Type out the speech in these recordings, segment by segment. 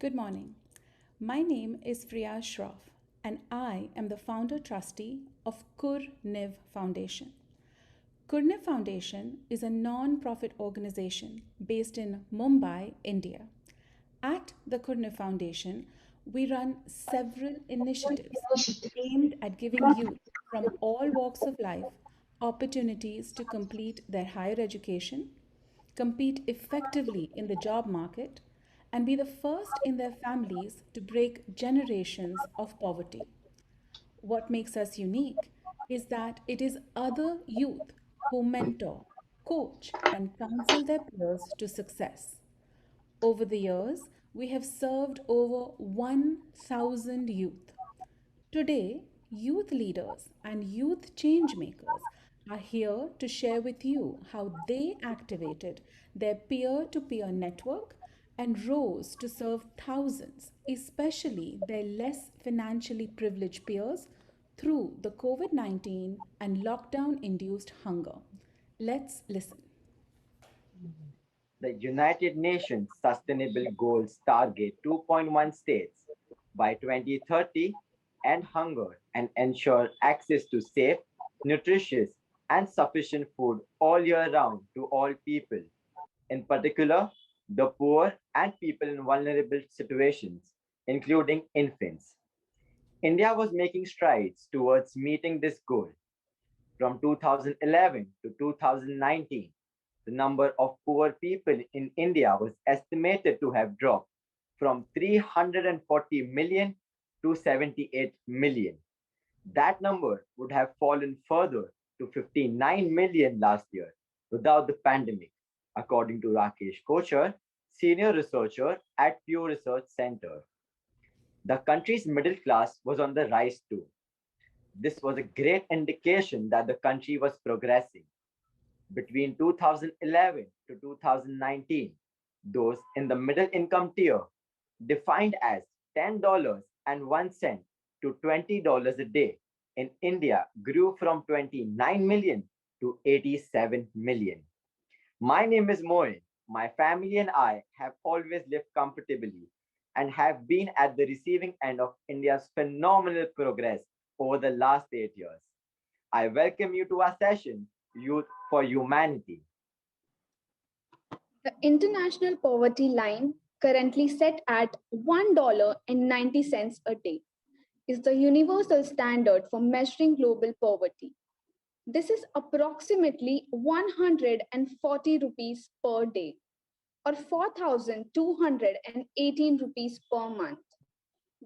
Good morning. My name is Priya Shroff, and I am the founder trustee of Kur-Niv Foundation. Kur-Niv Foundation is a non-profit organization based in Mumbai, India. At the Kur-Niv Foundation, we run several initiatives aimed at giving youth from all walks of life opportunities to complete their higher education, compete effectively in the job market, and be the first in their families to break generations of poverty. What makes us unique is that it is other youth who mentor, coach, and counsel their peers to success. Over the years, we have served over 1,000 youth. Today, youth leaders and youth change makers are here to share with you how they activated their peer to peer network and rose to serve thousands, especially their less financially privileged peers, through the COVID 19 and lockdown induced hunger. Let's listen. The United Nations Sustainable Goals target 2.1 states by 2030 end hunger and ensure access to safe, nutritious, and sufficient food all year round to all people, in particular the poor and people in vulnerable situations, including infants. India was making strides towards meeting this goal. From 2011 to 2019, the number of poor people in India was estimated to have dropped from 340 million to 78 million. That number would have fallen further to 59 million last year without the pandemic, according to Rakesh Kochar, senior researcher at Pew Research Center. The country's middle class was on the rise too. This was a great indication that the country was progressing. Between 2011 to 2019, those in the middle income tier, defined as $10.01 to $20 a day in India, grew from 29 million to 87 million. My name is Moin. My family and I have always lived comfortably and have been at the receiving end of India's phenomenal progress over the last 8 years. I welcome you to our session, Youth for Humanity. The international poverty line, currently set at $1.90 a day, is the universal standard for measuring global poverty. This is approximately 140 rupees per day or 4,218 rupees per month.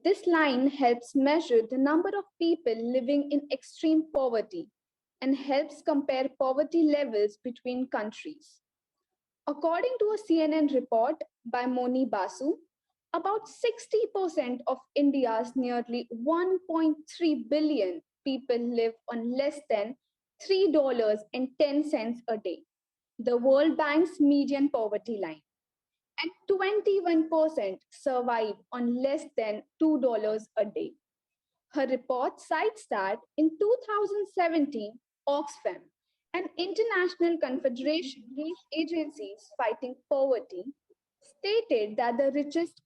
This line helps measure the number of people living in extreme poverty and helps compare poverty levels between countries. According to a CNN report by Moni Basu, about 60% of India's nearly 1.3 billion people live on less than $3.10 a day, the World Bank's median poverty line, and 21% survive on less than $2 a day. Her report cites that in 2017, Oxfam, an international confederation of agencies fighting poverty, stated that the richest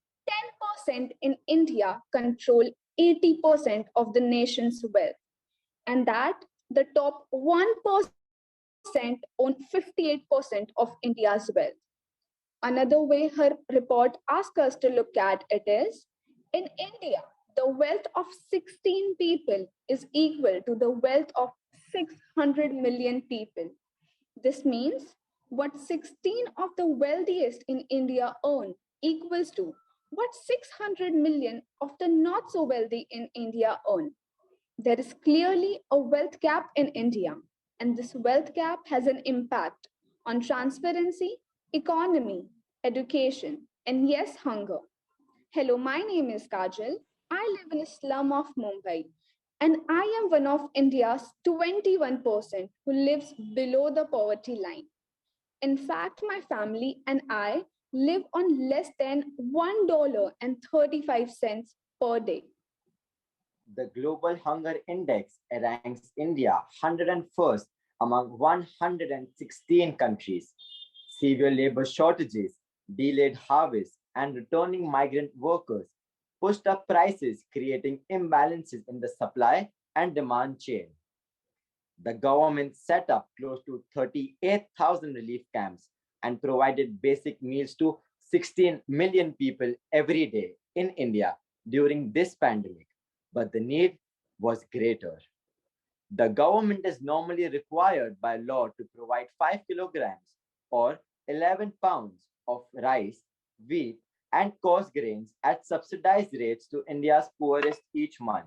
10% in India control 80% of the nation's wealth, and that the top 1% own 58% of India's wealth. Another way her report asks us to look at it is, in India, the wealth of 16 people is equal to the wealth of 600 million people. This means what 16 of the wealthiest in India earn equals to what 600 million of the not so wealthy in India earn. There is clearly a wealth gap in India, and this wealth gap has an impact on transparency, economy, education, and yes, hunger. Hello, my name is Kajal. I live in a slum of Mumbai, and I am one of India's 21% who lives below the poverty line. In fact, my family and I live on less than $1.35 per day. The Global Hunger Index ranks India 101st among 116 countries. Severe labor shortages, delayed harvests, and returning migrant workers pushed up prices, creating imbalances in the supply and demand chain. The government set up close to 38,000 relief camps and provided basic meals to 16 million people every day in India during this pandemic. But the need was greater. The government is normally required by law to provide 5 kilograms or 11 pounds of rice, wheat, and coarse grains at subsidized rates to India's poorest each month.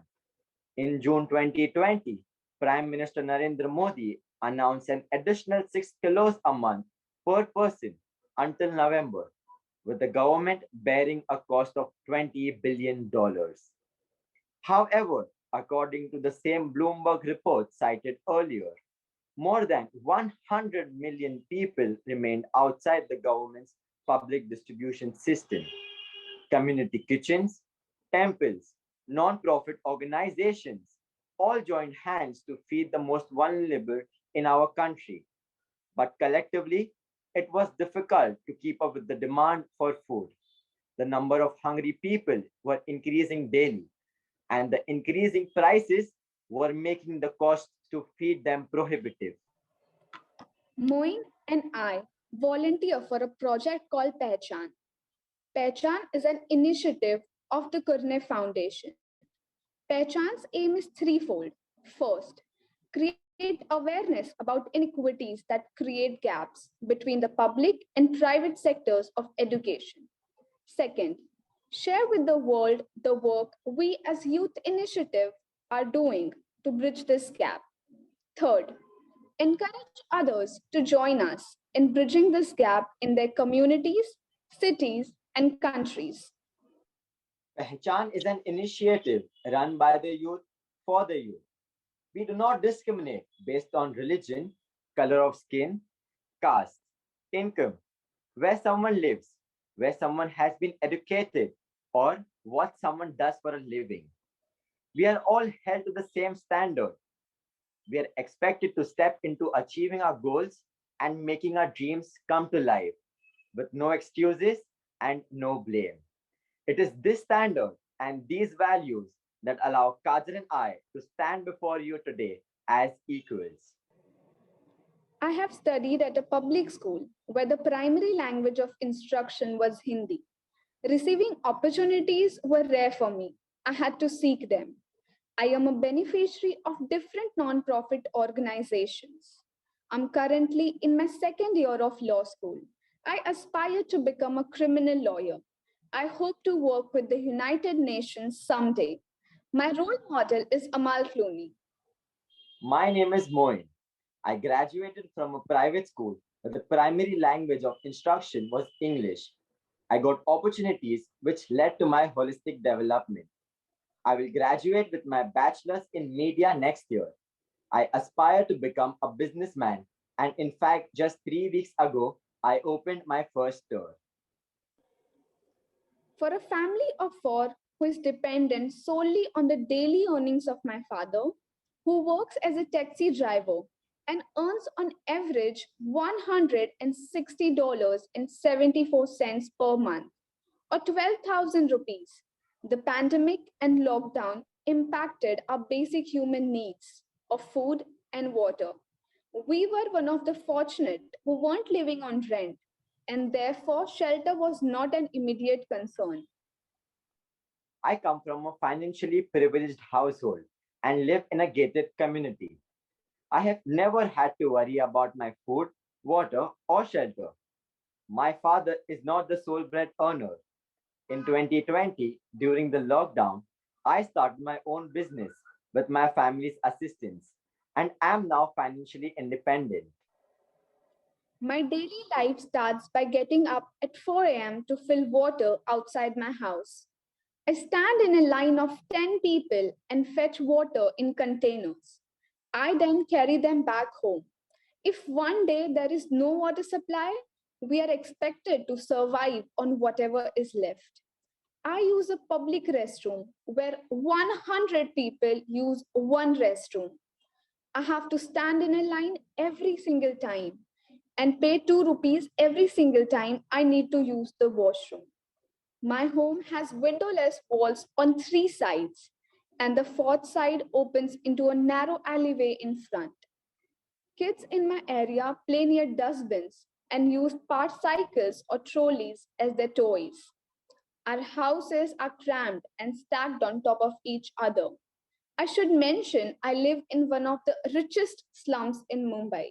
In June 2020, Prime Minister Narendra Modi announced an additional 6 kilos a month per person until November, with the government bearing a cost of $20 billion. However, according to the same Bloomberg report cited earlier, more than 100 million people remained outside the government's public distribution system. Community kitchens, temples, non-profit organizations all joined hands to feed the most vulnerable in our country. But collectively, it was difficult to keep up with the demand for food. The number of hungry people were increasing daily, and the increasing prices were making the cost to feed them prohibitive. Moin and I volunteer for a project called Pehchaan. Pehchaan is an initiative of the Kurne Foundation. Pehchaan's aim is threefold. First, create awareness about inequities that create gaps between the public and private sectors of education. Second, share with the world the work we as Youth Initiative are doing to bridge this gap. Third, encourage others to join us in bridging this gap in their communities, cities, and countries. Pehchaan is an initiative run by the youth for the youth. We do not discriminate based on religion, color of skin, caste, income, where someone lives, where someone has been educated, or what someone does for a living. We are all held to the same standard. We are expected to step into achieving our goals and making our dreams come to life with no excuses and no blame. It is this standard and these values that allow Kajal and I to stand before you today as equals. I have studied at a public school where the primary language of instruction was Hindi. Receiving opportunities were rare for me. I had to seek them. I am a beneficiary of different non-profit organizations. I'm currently in my second year of law school. I aspire to become a criminal lawyer. I hope to work with the United Nations someday. My role model is Amal Clooney. My name is Moin. I graduated from a private school where the primary language of instruction was English. I got opportunities which led to my holistic development. I will graduate with my bachelor's in media next year. I aspire to become a businessman, and in fact, just 3 weeks ago, I opened my first store. For a family of four who is dependent solely on the daily earnings of my father, who works as a taxi driver and earns on average $160.74 per month, or 12,000 rupees, the pandemic and lockdown impacted our basic human needs of food and water. We were one of the fortunate who weren't living on rent, and therefore shelter was not an immediate concern. I come from a financially privileged household and live in a gated community. I have never had to worry about my food, water, or shelter. My father is not the sole bread earner. In 2020, during the lockdown, I started my own business with my family's assistance and am now financially independent. My daily life starts by getting up at 4 a.m. to fill water outside my house. I stand in a line of 10 people and fetch water in containers. I then carry them back home. If one day there is no water supply, we are expected to survive on whatever is left. I use a public restroom where 100 people use one restroom. I have to stand in a line every single time and pay 2 rupees every single time I need to use the washroom. My home has windowless walls on three sides, and the fourth side opens into a narrow alleyway in front. Kids in my area play near dustbins and use part cycles or trolleys as their toys. Our houses are crammed and stacked on top of each other. I should mention I live in one of the richest slums in Mumbai.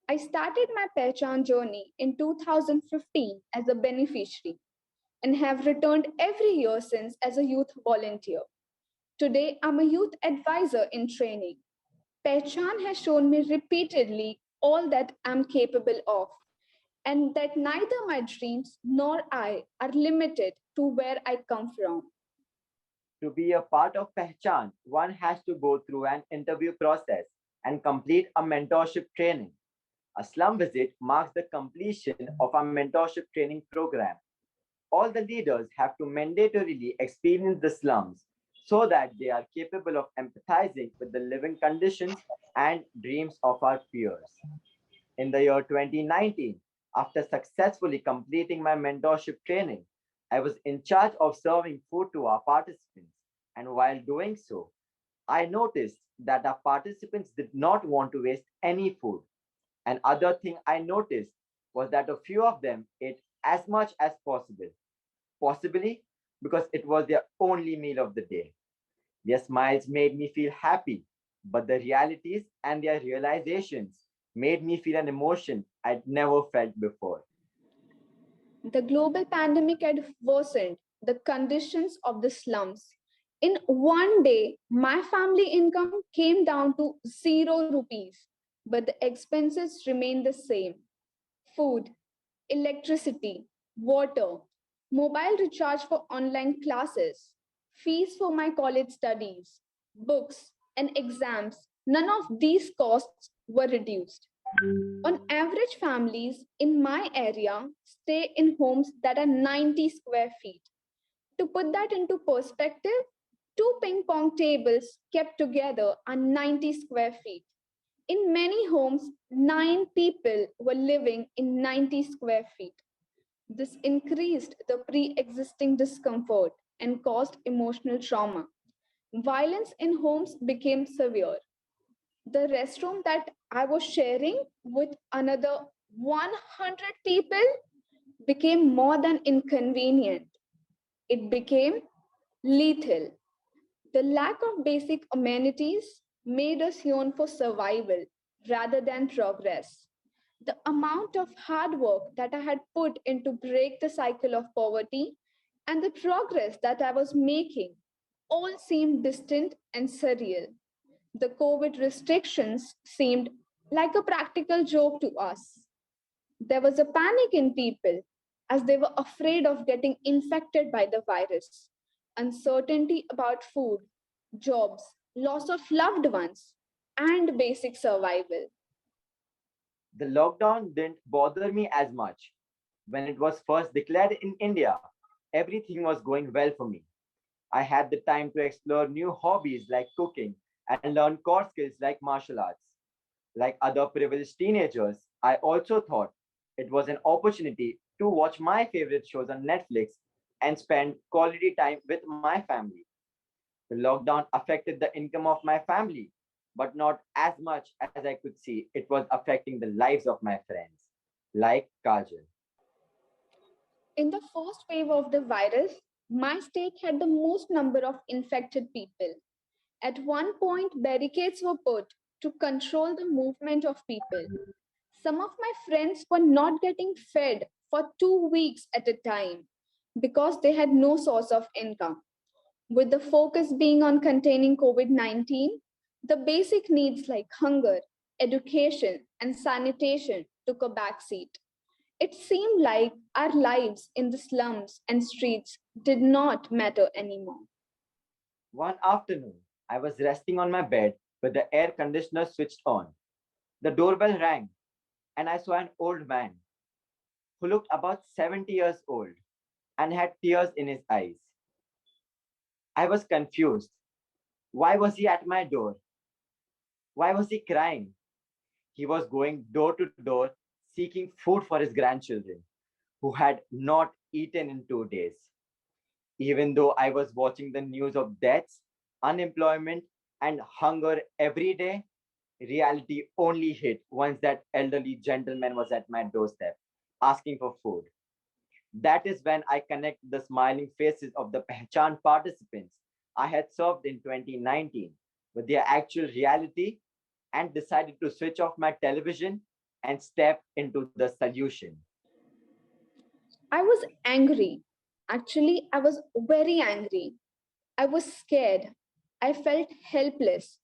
I started my Pehchaan journey in 2015 as a beneficiary and have returned every year since as a youth volunteer. Today, I'm a youth advisor in training. Pehchaan has shown me repeatedly all that I'm capable of, and that neither my dreams nor I are limited to where I come from. To be a part of Pehchaan, one has to go through an interview process and complete a mentorship training. A slum visit marks the completion of a mentorship training program. All the leaders have to mandatorily experience the slums so that they are capable of empathizing with the living conditions and dreams of our peers. In the year 2019, after successfully completing my mentorship training, I was in charge of serving food to our participants. And while doing so, I noticed that our participants did not want to waste any food. Another thing I noticed was that a few of them ate as much as possible, possibly because it was their only meal of the day. Their smiles made me feel happy, but the realities and their realizations made me feel an emotion I'd never felt before. The global pandemic had worsened the conditions of the slums. In one day, my family income came down to 0 rupees, but the expenses remained the same: food, electricity, water, mobile recharge for online classes, fees for my college studies, books, and exams. None of these costs were reduced. On average, families in my area stay in homes that are 90 square feet. To put that into perspective, two ping pong tables kept together are 90 square feet. In many homes, nine people were living in 90 square feet. This increased the pre existing discomfort and caused emotional trauma. Violence in homes became severe. The restroom that I was sharing with another 100 people became more than inconvenient. It became lethal. The lack of basic amenities made us yearn for survival rather than progress. The amount of hard work that I had put in to break the cycle of poverty and the progress that I was making all seemed distant and surreal. The COVID restrictions seemed like a practical joke to us. There was a panic in people as they were afraid of getting infected by the virus, uncertainty about food, jobs, loss of loved ones, and basic survival. The lockdown didn't bother me as much. When it was first declared in India, everything was going well for me. I had the time to explore new hobbies like cooking and learn core skills like martial arts. Like other privileged teenagers, I also thought it was an opportunity to watch my favorite shows on Netflix and spend quality time with my family. The lockdown affected the income of my family, but not as much as I could see it was affecting the lives of my friends, like Kajal. In the first wave of the virus, my state had the most number of infected people. At one point, barricades were put to control the movement of people. Some of my friends were not getting fed for 2 weeks at a time because they had no source of income. With the focus being on containing COVID 19, the basic needs like hunger, education, and sanitation took a backseat. It seemed like our lives in the slums and streets did not matter anymore. One afternoon, I was resting on my bed with the air conditioner switched on. The doorbell rang, and I saw an old man who looked about 70 years old and had tears in his eyes. I was confused. Why was he at my door? Why was he crying? He was going door to door seeking food for his grandchildren who had not eaten in 2 days. Even though I was watching the news of deaths, unemployment, and hunger every day, reality only hit once that elderly gentleman was at my doorstep asking for food. That is when I connected the smiling faces of the Pehchaan participants I had served in 2019 with their actual reality and decided to switch off my television and step into the solution. I was angry. Actually, I was very angry. I was scared. I felt helpless.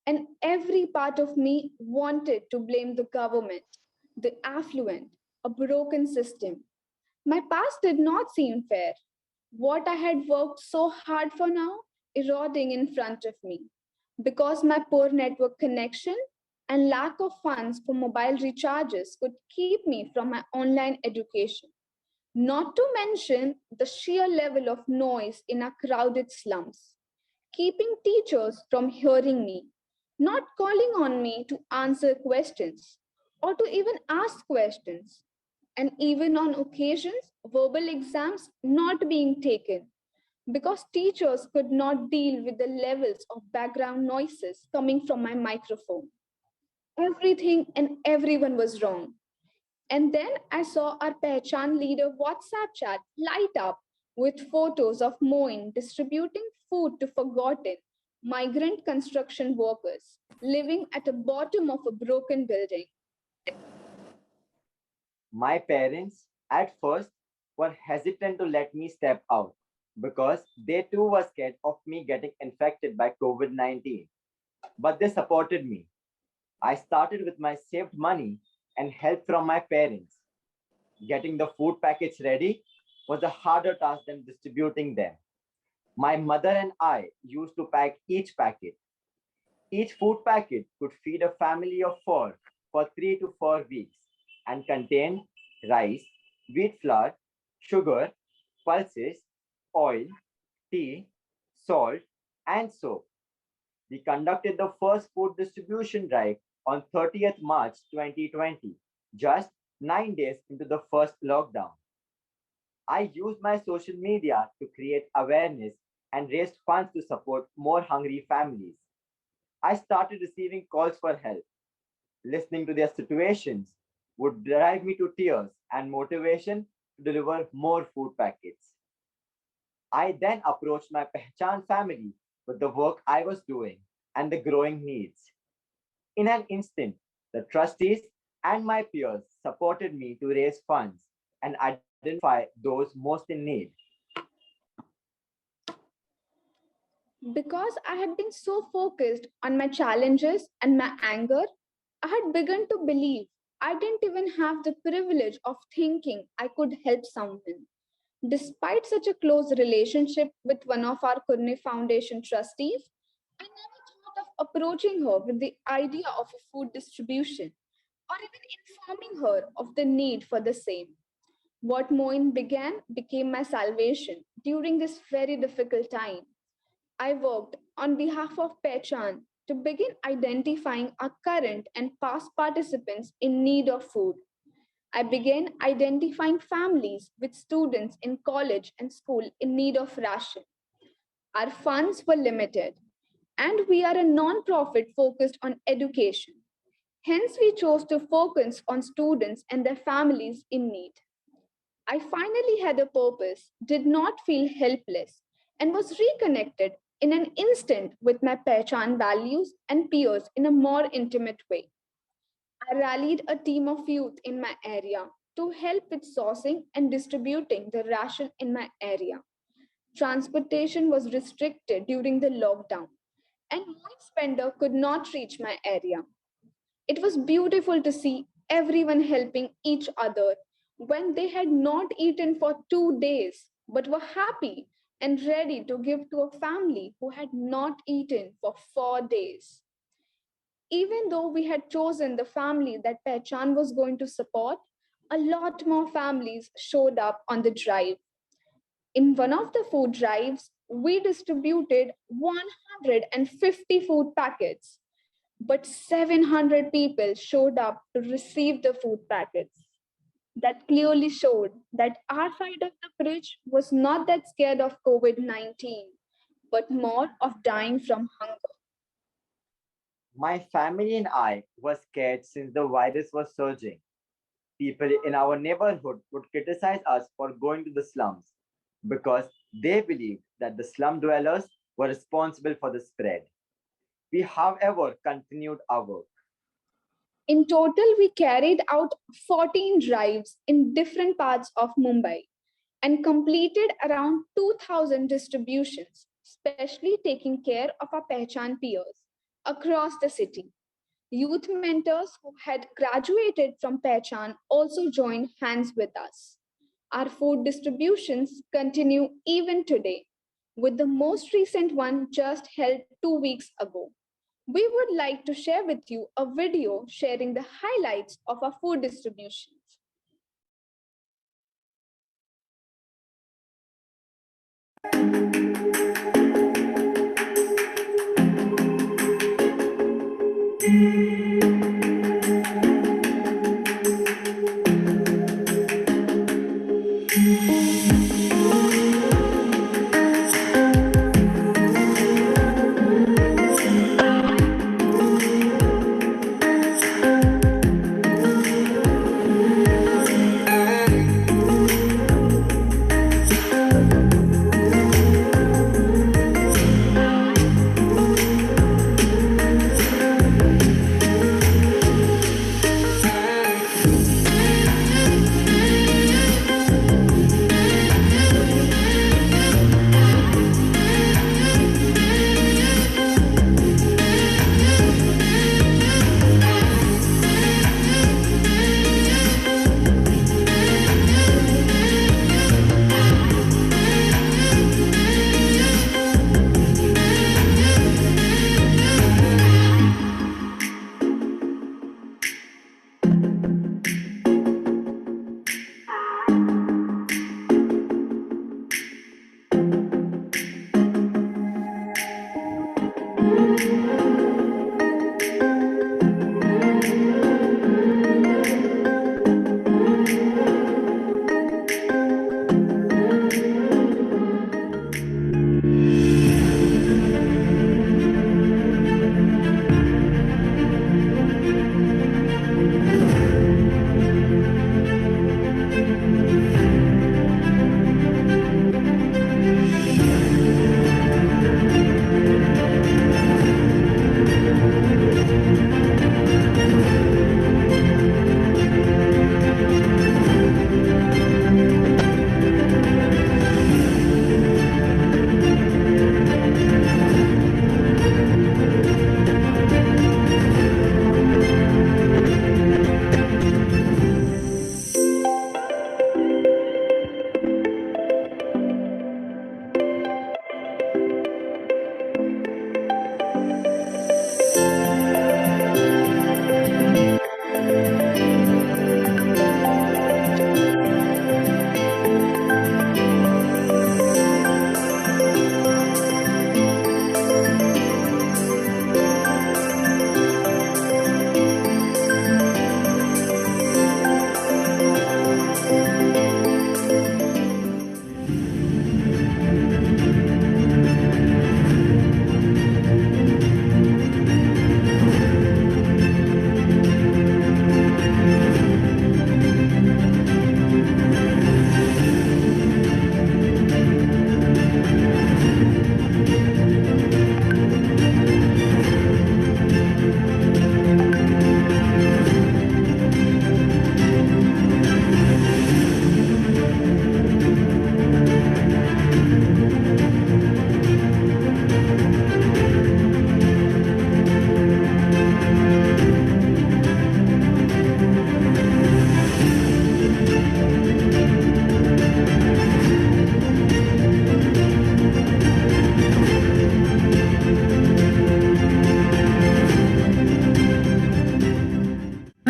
And every part of me wanted to blame the government, the affluent, a broken system. My past did not seem fair. What I had worked so hard for now, eroding in front of me. Because my poor network connection and lack of funds for mobile recharges could keep me from my online education. Not to mention the sheer level of noise in our crowded slums, keeping teachers from hearing me, not calling on me to answer questions or to even ask questions, and even on occasions, verbal exams not being taken because teachers could not deal with the levels of background noises coming from my microphone. Everything and everyone was wrong. And then I saw our Pehchaan leader WhatsApp chat light up with photos of Moin distributing food to forgotten migrant construction workers living at the bottom of a broken building. My parents, at first, were hesitant to let me step out because they too were scared of me getting infected by COVID 19. But they supported me. I started with my saved money and help from my parents. Getting the food packets ready was a harder task than distributing them. My mother and I used to pack each packet. Each food packet could feed a family of four for 3 to 4 weeks and contained rice, wheat flour, sugar, pulses, oil, tea, salt, and soap. We conducted the first food distribution drive on 30th March 2020, just 9 days into the first lockdown. I used my social media to create awareness and raised funds to support more hungry families. I started receiving calls for help. Listening to their situations would drive me to tears and motivation to deliver more food packets. I then approached my Pehchaan family with the work I was doing and the growing needs. In an instant, the trustees and my peers supported me to raise funds and identify those most in need. Because I had been so focused on my challenges and my anger, I had begun to believe I didn't even have the privilege of thinking I could help someone. Despite such a close relationship with one of our Kurne Foundation trustees, I never thought of approaching her with the idea of a food distribution or even informing her of the need for the same. What Moin began became my salvation during this very difficult time. I worked on behalf of Pehchaan to begin identifying our current and past participants in need of food. I began identifying families with students in college and school in need of ration. Our funds were limited, and we are a non-profit focused on education. Hence, we chose to focus on students and their families in need. I finally had a purpose, did not feel helpless, and was reconnected in an instant with my Pehchaan values and peers in a more intimate way. I rallied a team of youth in my area to help with sourcing and distributing the ration in my area. Transportation was restricted during the lockdown, and my spender could not reach my area. It was beautiful to see everyone helping each other when they had not eaten for 2 days but were happy and ready to give to a family who had not eaten for 4 days. Even though we had chosen the family that Pehchaan was going to support, a lot more families showed up on the drive. In one of the food drives, we distributed 150 food packets, but 700 people showed up to receive the food packets. that clearly showed that our side of the bridge was not that scared of COVID-19, but more of dying from hunger. My family and I were scared since the virus was surging. People in our neighborhood would criticize us for going to the slums because they believed that the slum dwellers were responsible for the spread. We, however, continued our work. In total, we carried out 14 drives in different parts of Mumbai and completed around 2,000 distributions, especially taking care of our Pehchaan peers across the city. Youth mentors who had graduated from Pehchaan also joined hands with us. Our food distributions continue even today, with the most recent one just held 2 weeks ago. We would like to share with you a video sharing the highlights of our food distributions.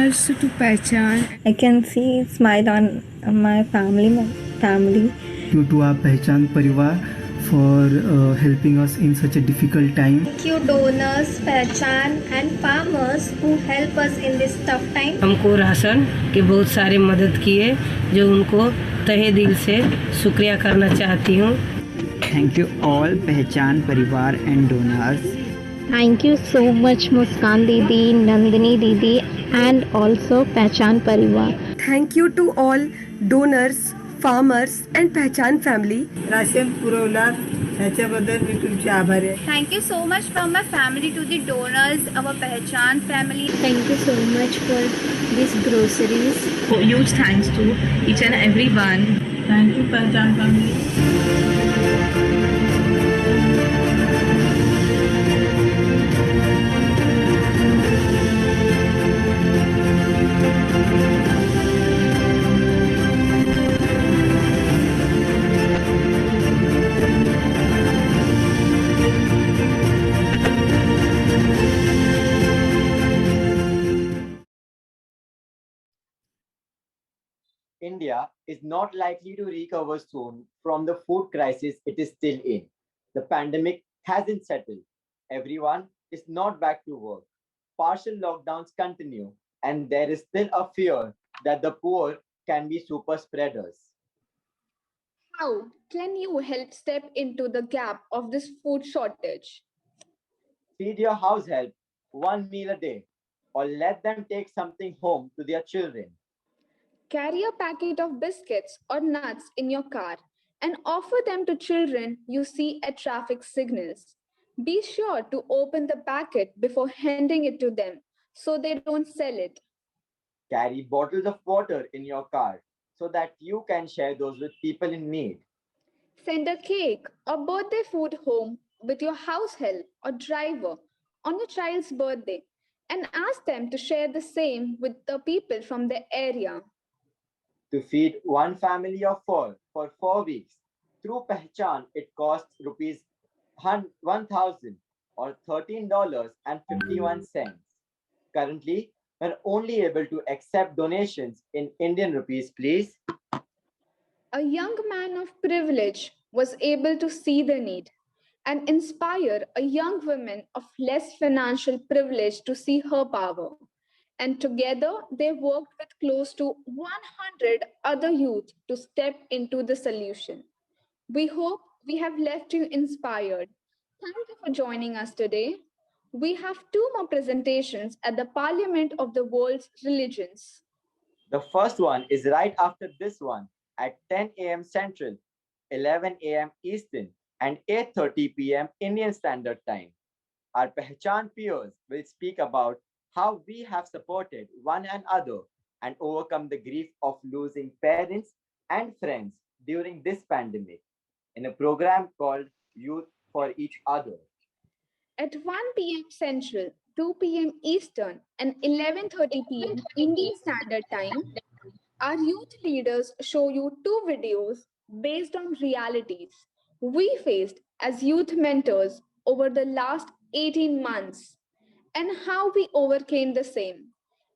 Also to Pehchaan, I can see smile on my family. Due to our Pehchaan परिवार for helping us in such a difficult time. Thank you donors, Pehchaan and farmers who help us in this tough time. हमको ration के बहुत सारे मदद किए, जो उनको तहे दिल से शुक्रिया करना चाहती हूँ. Thank you all Pehchaan Parivar and donors. Thank you so much Muskan Didi, Nandini Didi and also Pehchaan Parivar. Thank you to all donors, farmers and Pehchaan family. Ration पुरवला ह्याच्याबद्दल मी तुमचे आभारी आहे. Thank you so much from my family to the donors, our Pehchaan family. Thank you so much for these groceries. Huge thanks to each and everyone. Thank you Pehchaan family. India is not likely to recover soon from the food crisis it is still in. The pandemic hasn't settled. Everyone is not back to work. Partial lockdowns continue, and there is still a fear that the poor can be super spreaders. How can you help step into the gap of this food shortage? Feed your house help 1 meal a day, or let them take something home to their children. Carry a packet of biscuits or nuts in your car and offer them to children you see at traffic signals. Be sure to open the packet before handing it to them so they don't sell it. Carry bottles of water in your car so that you can share those with people in need. Send a cake or birthday food home with your house help or driver on your child's birthday and ask them to share the same with the people from the area. To feed one family of four for 4 weeks, through Pehchaan, it costs rupees 1,000 or $13.51. Currently, we're only able to accept donations in Indian rupees, please. A young man of privilege was able to see the need and inspire a young woman of less financial privilege to see her power. And together, they worked with close to 100 other youth to step into the solution. We hope we have left you inspired. Thank you for joining us today. We have 2 more presentations at the Parliament of the World's Religions. The first one is right after this one at 10 a.m. Central, 11 a.m. Eastern, and 8:30 p.m. Indian Standard Time. Our Pehchaan peers will speak about how we have supported one another and overcome the grief of losing parents and friends during this pandemic in a program called Youth for Each Other. At 1 p.m. Central, 2 p.m. Eastern, and 11:30 p.m. Indian Standard Time, our youth leaders show you 2 videos based on realities we faced as youth mentors over the last 18 months and how we overcame the same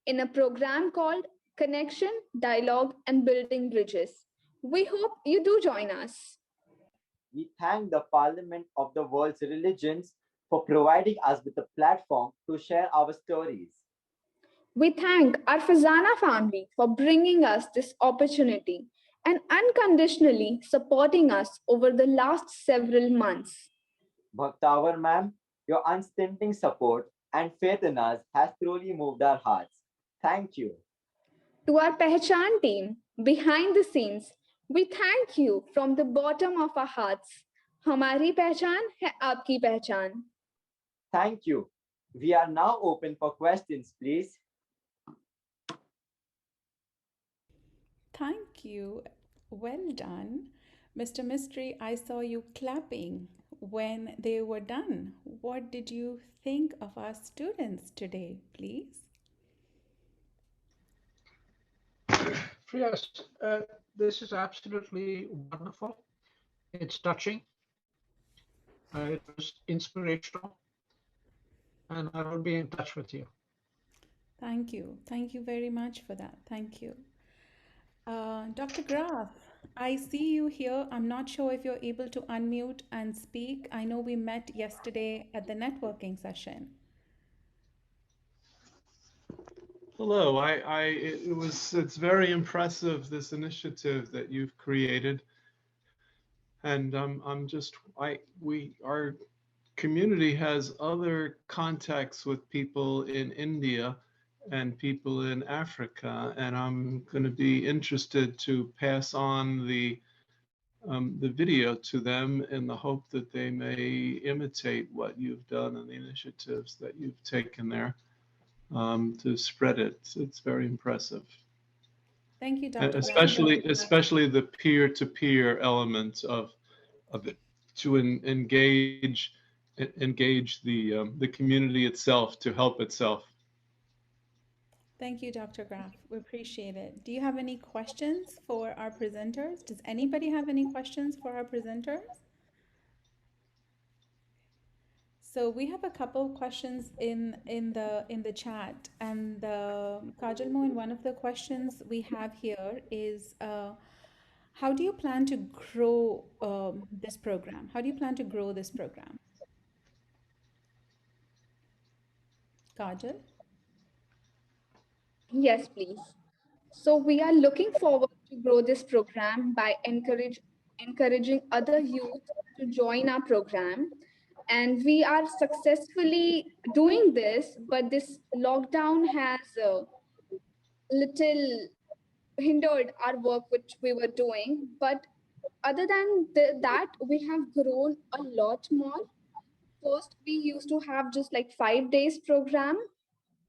in a program called Connection, Dialogue, and Building Bridges. We hope you do join us. We thank the Parliament of the World's Religions for providing us with a platform to share our stories. We thank our Fazana family for bringing us this opportunity and unconditionally supporting us over the last several months. Bhaktawar ma'am, your unstinting support and faith in us has truly moved our hearts. Thank you. To our Pehchaan team, behind the scenes, we thank you from the bottom of our hearts. Hamari pehchaan hai aapki pehchaan. Thank you. We are now open for questions, please. Thank you. Well done. Mr. Mystery, I saw you clapping when they were done. What did you think of our students today, please? Yes, this is absolutely wonderful. It's touching. It was inspirational. And I will be in touch with you. Thank you. Thank you very much for that. Thank you. Dr. Graf, I see you here. I'm not sure if you're able to unmute and speak. I know we met yesterday at the networking session. Hello, it's very impressive, this initiative that you've created. And our community has other contacts with people in India and people in Africa, and I'm going to be interested to pass on the video to them in the hope that they may imitate what you've done and the initiatives that you've taken there to spread it. It's very impressive. Thank you, Dr. Especially the peer-to-peer element of it, to engage the community itself to help itself. Thank you, Dr. Graf. We appreciate it. Do you have any questions for our presenters? Does anybody have any questions for our presenters? So we have a couple of questions in the chat, and Kajal, Moin, one of the questions we have here is, how do you plan to grow this program? How do you plan to grow this program? Kajal? Yes, please. So we are looking forward to grow this program by encouraging other youth to join our program. And we are successfully doing this, but this lockdown has little hindered our work which we were doing. But other than that, we have grown a lot more. First, we used to have just like 5 days program,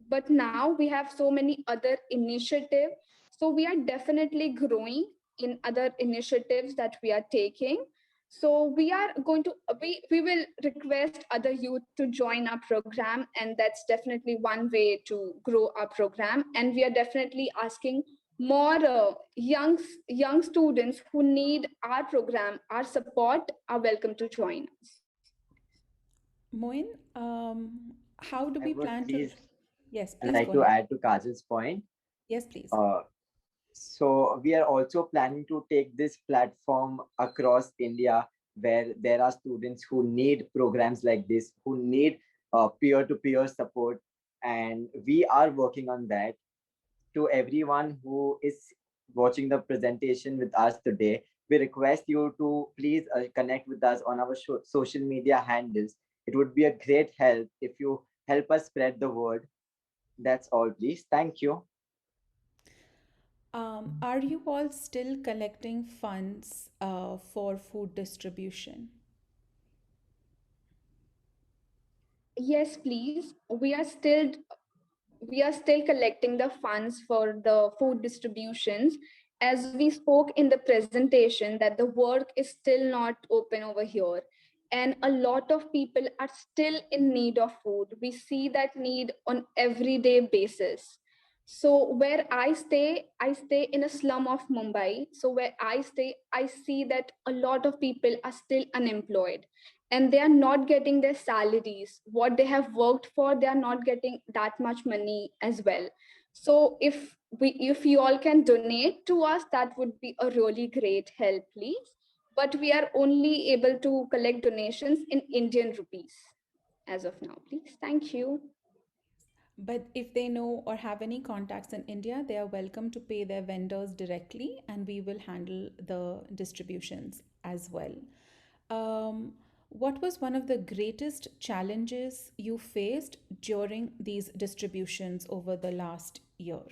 but now we have so many other initiatives. So we are definitely growing in other initiatives that we are taking. So we are going to, we will request other youth to join our program, and that's definitely one way to grow our program. And we are definitely asking more young students who need our program, our support, are welcome to join us. Moin, how do we plan to? Yes, please. I'd like to add to Kajal's point. Yes, please. So we are also planning to take this platform across India, where there are students who need programs like this, who need peer-to-peer support, and we are working on that. To everyone who is watching the presentation with us today, we request you to please connect with us on our social media handles. It would be a great help if you help us spread the word. That's all, please. Thank you. Are you all still collecting funds for food distribution? Yes, please. We are still collecting the funds for the food distributions. As we spoke in the presentation, that the work is still not open over here, and a lot of people are still in need of food. We see that need on everyday basis. So where I stay in a slum of Mumbai. So where I stay, I see that a lot of people are still unemployed, and they are not getting their salaries. What they have worked for, they are not getting that much money as well. So if you all can donate to us, that would be a really great help, please. But we are only able to collect donations in Indian rupees as of now, please. Thank you. But if they know or have any contacts in India, they are welcome to pay their vendors directly, and we will handle the distributions as well. What was one of the greatest challenges you faced during these distributions over the last year?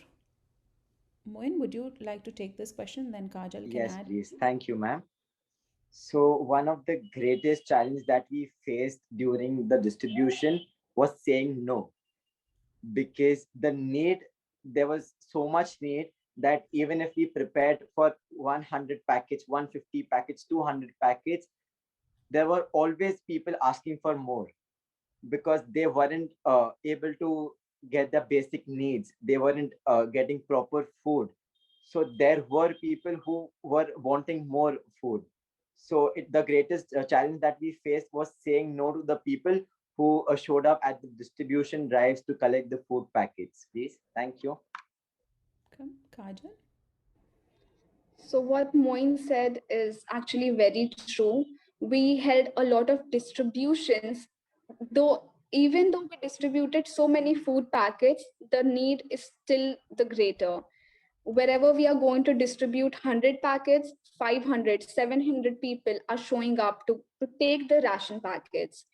Moin, would you like to take this question? Then Kajal can add. Yes, please. Thank you, ma'am. So one of the greatest challenges that we faced during the distribution was saying no, because there was so much need that even if we prepared for 100 packets, 150 packets, 200 packets, there were always people asking for more, because they weren't able to get the basic needs. They weren't getting proper food. So there were people who were wanting more food. So the greatest challenge that we faced was saying no to the people who showed up at the distribution drives to collect the food packets. Please. Thank you. Kajal? So what Moin said is actually very true. We held a lot of distributions, though even though we distributed so many food packets, the need is still the greater. Wherever we are going to distribute 100 packets, 500, 700 people are showing up to take the ration packets.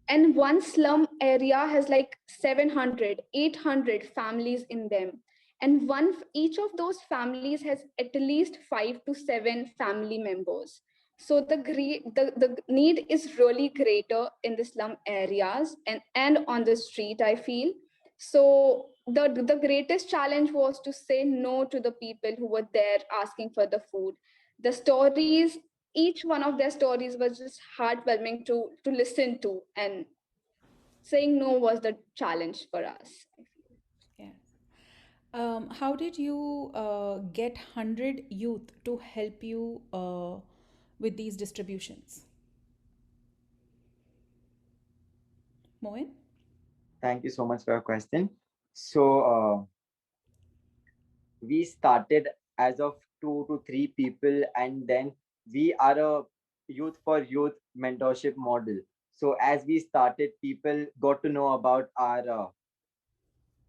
And one slum area has like 700, 800 families in them, and each of those families has at least 5 to 7 family members. So the need is really greater in the slum areas and on the street, I feel. So the greatest challenge was to say no to the people who were there asking for the food. The stories, each one of their stories was just heartwarming to listen to, and saying no was the challenge for us. Yeah. How did you get 100 youth to help you with these distributions? Moin? Thank you so much for your question. So we started as of 2 to 3 people, and then we are a youth for youth mentorship model. So as we started, people got to know about our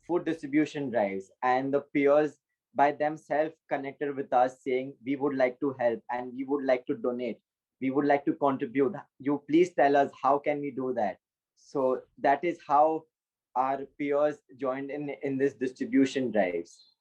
food distribution drives, and the peers by themselves connected with us saying we would like to help and we would like to donate, we would like to contribute, you please tell us how can we do that. So that is how our peers joined in this distribution drives.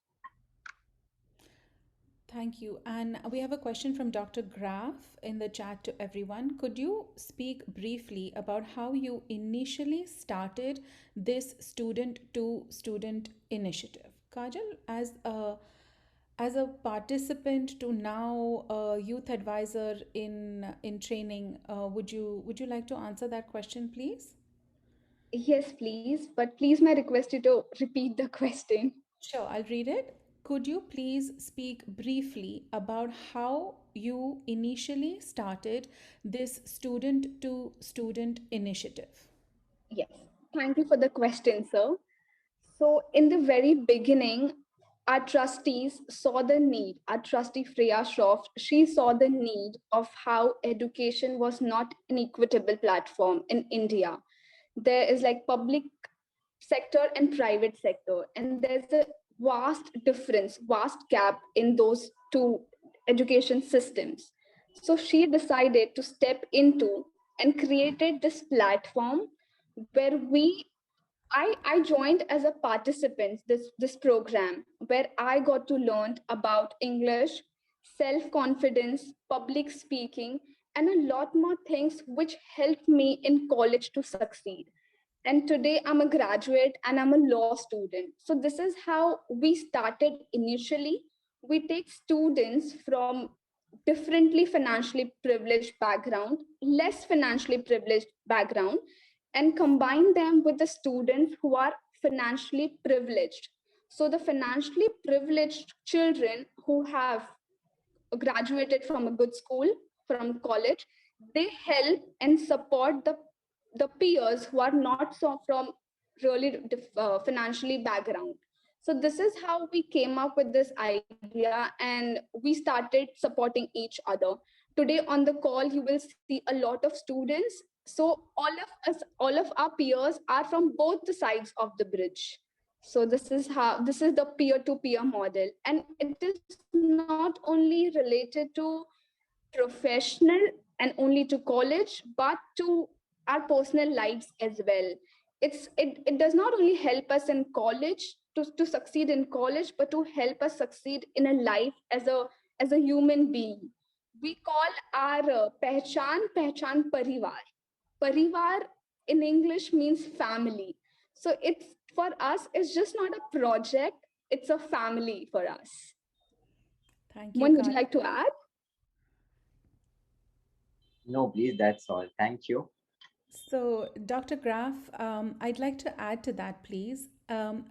Thank you. And we have a question from Dr. Graf in the chat to everyone. Could you speak briefly about how you initially started this student to student initiative? Kajal, as a participant to now a youth advisor in training, would you like to answer that question, please? Yes, please. But please, my request you to repeat the question. Sure, I'll read it. Could you please speak briefly about how you initially started this student to student initiative? Yes. Thank you for the question, sir. So, in the very beginning, our trustees saw the need. Our trustee Freya Shroff, she saw the need of how education was not an equitable platform in India. There is like public sector and private sector, and there's a vast difference, vast gap in those two education systems. So she decided to step into and created this platform where I joined as a participant this program, where I got to learn about English, self-confidence, public speaking, and a lot more things which helped me in college to succeed. And today I'm a graduate and I'm a law student. So this is how we started initially. We take students from differently financially privileged background, less financially privileged background, and combine them with the students who are financially privileged. So the financially privileged children who have graduated from a good school, from college, they help and support the peers who are not so from really financially background. So this is how we came up with this idea, and we started supporting each other. Today on the call you will see a lot of students. So all of our peers are from both the sides of the bridge. So this is the peer-to-peer model, and it is not only related to professional and only to college, but to our personal lives as well. It does not only help us in college to succeed in college, but to help us succeed in a life as a human being. We call our Pehchaan Parivar. Parivar in English means family. So it's for us, it's just not a project, it's a family for us. Thank you. Moin, would you like to add? No, please, that's all. Thank you. So, Dr. Graf, I'd like to add to that, please.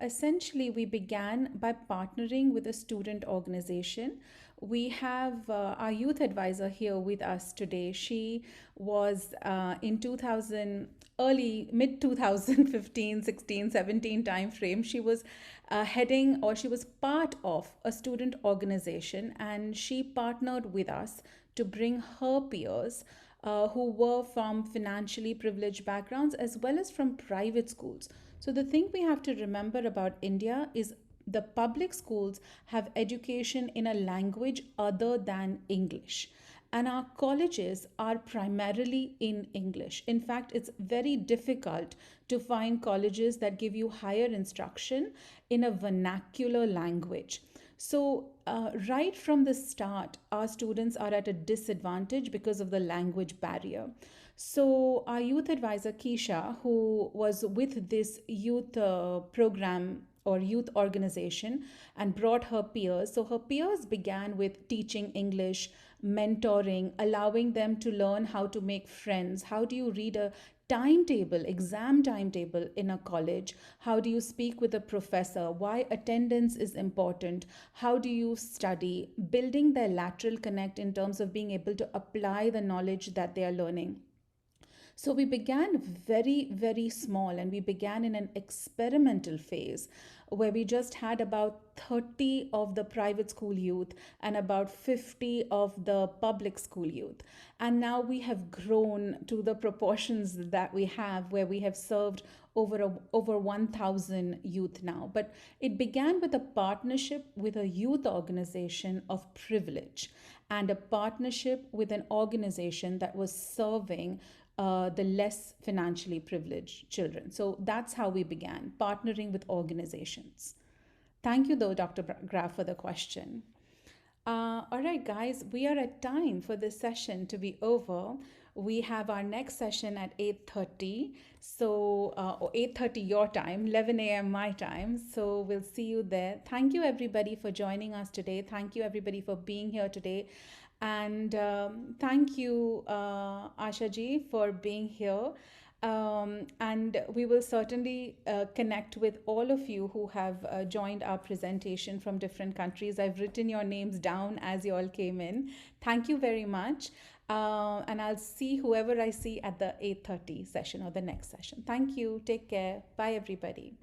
Essentially, we began by partnering with a student organization we have our youth advisor here with us today. She was in 2000, mid 2015, 16, 17 time frame. She was heading, or she was part of a student organization, and she partnered with us to bring her peers who were from financially privileged backgrounds as well as from private schools. So the thing we have to remember about India is the public schools have education in a language other than English. And our colleges are primarily in English. In fact, it's very difficult to find colleges that give you higher instruction in a vernacular language. So, right from the start, our students are at a disadvantage because of the language barrier. So, our youth advisor, Keisha, who was with this youth program or youth organization and brought her peers. So, her peers began with teaching English, mentoring, allowing them to learn how to make friends. How do you read a timetable, exam timetable in a college? How do you speak with a professor? Why attendance is important? How do you study? Building their lateral connect in terms of being able to apply the knowledge that they are learning. So we began very, very small, and we began in an experimental phase where we just had about 30 of the private school youth and about 50 of the public school youth. And now we have grown to the proportions that we have, where we have served over 1,000 youth now. But it began with a partnership with a youth organization of privilege and a partnership with an organization that was serving the less financially privileged children. So that's how we began, partnering with organizations. Thank you, though, Dr. Graf, for the question. All right, guys, we are at time for this session to be over. We have our next session at 8:30, so or 8:30 your time, 11 a.m. my time. So we'll see you there. Thank you, everybody, for joining us today. Thank you, everybody, for being here today. And thank you, Asha ji, for being here. And we will certainly connect with all of you who have joined our presentation from different countries. I've written your names down as you all came in. Thank you very much. And I'll see whoever I see at the 8:30 session or the next session. Thank you. Take care. Bye, everybody.